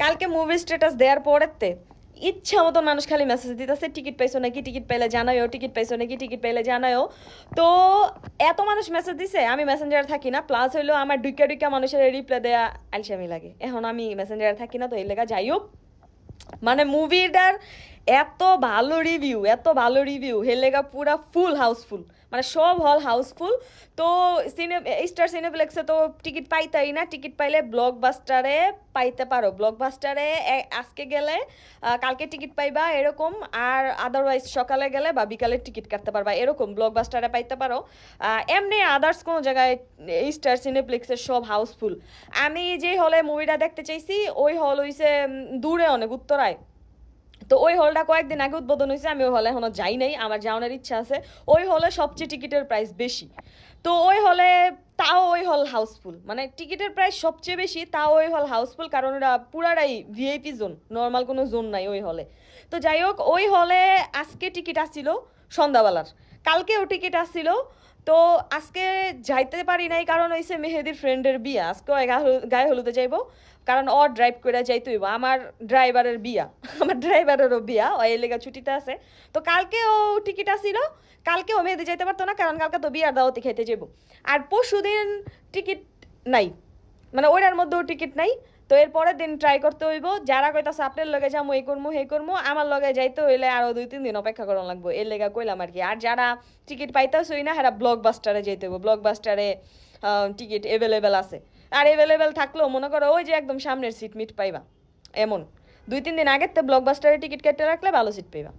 কালকে movie status দেওয়ার পরেতে ইচ্ছা মতন মানুষ খালি মেসেজ দিতেছে, টিকিট পাইছো নাকি, টিকিট পাইলে জানায়ও, টিকিট পাইছো নাকি, টিকিট পাইলে জানায়ও। তো এত মানুষ মেসেজ দিছে, আমি মেসেঞ্জারে থাকি না, প্লাস হইলো আমার ডুইকা ডুইকা মানুষের রিপ্লাই দেয়া আলসামি লাগে, এখন আমি মেসেঞ্জারে থাকি না, তো এই লেগা যাই হোক। মানে মুভিটার এত ভালো রিভিউ, এত ভালো রিভিউ, হেলেগা পুরা ফুল হাউসফুল, মানে সব হল হাউসফুল। তো সিনে স্টার সিনেপ্লেক্সে তো টিকিট পাইতাই না, টিকিট পাইলে ব্লকবাস্টারে পাইতে পারো। ব্লকবাস্টারে আজকে গেলে কালকে টিকিট পাইবা এরকম, আর আদারওয়াইজ সকালে গেলে বা বিকালে টিকিট কাটতে পারবা এরকম, ব্লকবাস্টারে পাইতে পারো। এমনি আদার্স কোনো জায়গায় স্টার সিনেপ্লেক্সের সব হাউসফুল। আমি যে হলে মুভিটা দেখতে চাইছি ওই হল হইছে দূরে অনেক, উত্তরায়। তো ওই হলটা কয়েকদিন আগে উদ্বোধন হয়েছে, আমি ওই হলে এখনো যাই নাই, আমার যাওয়ার ইচ্ছা আছে। ওই হলে সবচেয়ে টিকিটের প্রাইস বেশি। তো ওই হলে, তাও ওই হল হাউসফুল, মানে টিকিটের প্রাইস সবচেয়ে বেশি, তাও ওই হল হাউসফুল, কারণ ওরা পুরাটাই ভিআইপি জোন, নর্মাল কোনো জোন নাই ওই হলে। তো যাই হোক, ওই হলে আজকে টিকিট আসছিল সন্ধ্যাবেলার, কালকেও টিকিট আসছিল। তো আজকে যাইতে পারি নাই, কারণ হইছে মেহেদির ফ্রেন্ডের বিয়া, আজকেও গায়ে হলুদে যাইবো, কারণ ও ড্রাইভ করে যাইতে হইব, আমার ড্রাইভারের বিয়া আমার ড্রাইভারেরও বিয়া, ও এই লেগা ছুটিতে আছে। তো কালকেও টিকিট আসছিল, কালকেও মেহেদি যাইতে পারতো না, কারণ কালকে তো বিয়ার দাওয়াতে খেতে যাবো। আর পরশুদিন টিকিট নাই, মানে ওইটার মধ্যেও টিকিট নাই। তো এর পরের দিন ট্রাই করতে হইব, যারা কইতাছে আপনার লগে যাবো এই করবো হে করবো, আমার লগে যাইতে হইলে আরো 2-3 দিন অপেক্ষা করা লাগবো, এর লেগা কইলাম আর কি। আর যারা টিকিট পাইতেছই না, হেরা ব্লকবাস্টারে যেতে হইব, ব্লকবাস্টারে টিকিট এভেলেবেল আছে। আর এভেলেবেল থাকলেও মনে করো ওই যে একদম সামনের সিট মিট পাইবা এমন, 2-3 দিন আগের তো ব্লকবাস্টারে টিকিট কেটে রাখলে ভালো সিট পাইবা।